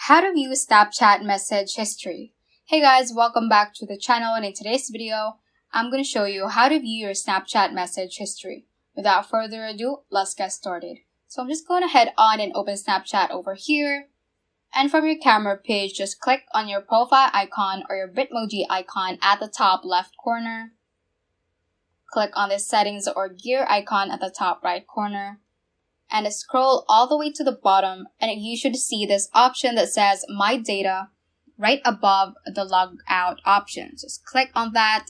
How to view Snapchat message history. Hey guys, welcome back to the channel, and in today's video, I'm going to show you how to view your Snapchat message history. Without further ado, let's get started. So I'm just going to head on and open Snapchat over here. And from your camera page, just click on your profile icon or your Bitmoji icon at the top left corner. Click on the settings or gear icon at the top right corner. And scroll all the way to the bottom, and you should see this option that says My Data right above the Logout option. Just click on that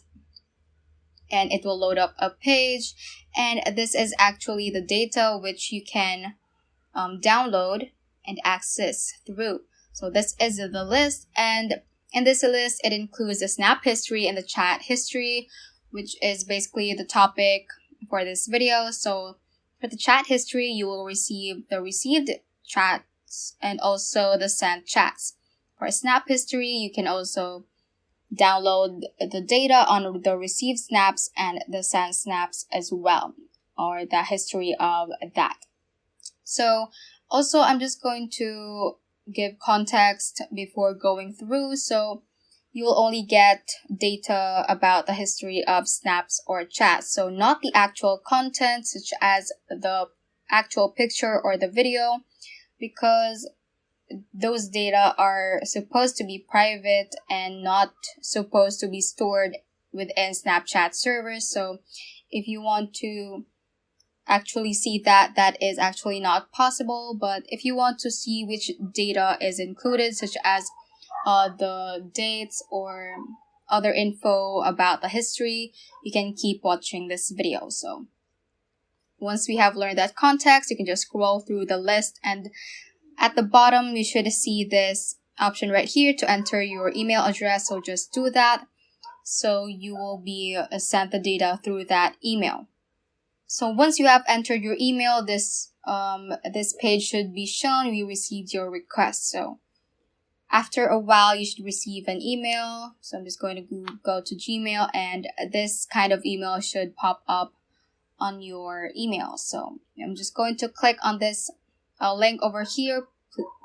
and it will load up a page, and this is actually the data which you can download and access through. So this is the list, and in this list it includes the Snap history and the chat history, which is basically the topic for this video. So for the chat history, you will receive the received chats and also the sent chats. For Snap history, you can also download the data on the received snaps and the sent snaps as well, or the history of that. So also, I'm just going to give context before going through. So you will only get data about the history of snaps or chats. So not the actual content, such as the actual picture or the video, because those data are supposed to be private and not supposed to be stored within Snapchat servers. So if you want to actually see that, that is actually not possible. But if you want to see which data is included, such as the dates or other info about the history, you can keep watching this video. So once we have learned that context, you can just scroll through the list, and at the bottom you should see this option right here to enter your email address. So just do that, so you will be sent the data through that email. So once you have entered your email, this page should be shown. We received your request. So after a while, you should receive an email. So I'm just going to go to Gmail, and this kind of email should pop up on your email. So I'm just going to click on this link over here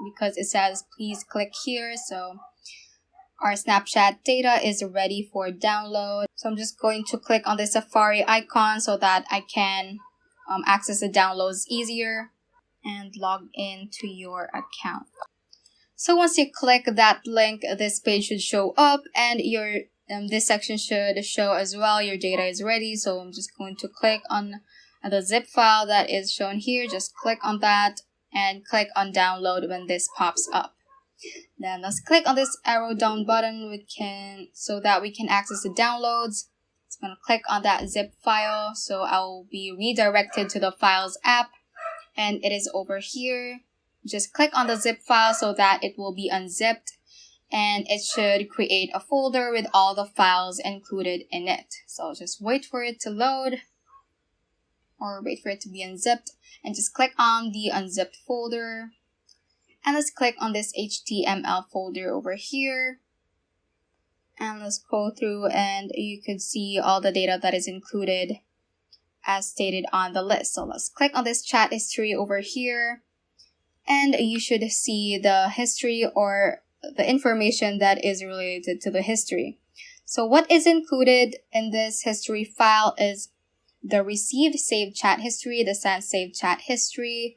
because it says please click here. So our Snapchat data is ready for download. So I'm just going to click on the Safari icon so that I can access the downloads easier and log into your account. So once you click that link, this page should show up, and your this section should show as well your data is ready. So I'm just going to click on the zip file that is shown here. Just click on that and click on download when this pops up. Then let's click on this arrow down button so that we can access the downloads. I'm going to click on that zip file, so I will be redirected to the Files app, and it is over here. Just click on the zip file so that it will be unzipped, and it should create a folder with all the files included in it. So just wait for it to load, or wait for it to be unzipped, and just click on the unzipped folder. And let's click on this HTML folder over here. And let's scroll through, and you could see all the data that is included as stated on the list. So let's click on this chat history over here. And you should see the history or the information that is related to the history. So what is included in this history file is the received saved chat history, the sent saved chat history,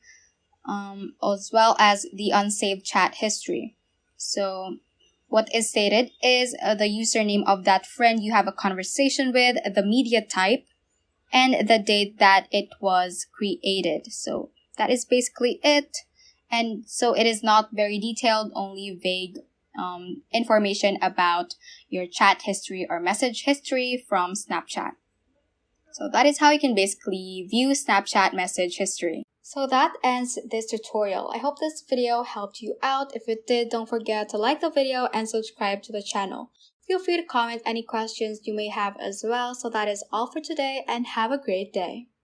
as well as the unsaved chat history. So what is stated is the username of that friend you have a conversation with, the media type, and the date that it was created. So that is basically it. And so it is not very detailed, only vague information about your chat history or message history from Snapchat. So that is how you can basically view Snapchat message history. So that ends this tutorial. I hope this video helped you out. If it did, don't forget to like the video and subscribe to the channel. Feel free to comment any questions you may have as well. So that is all for today, and have a great day.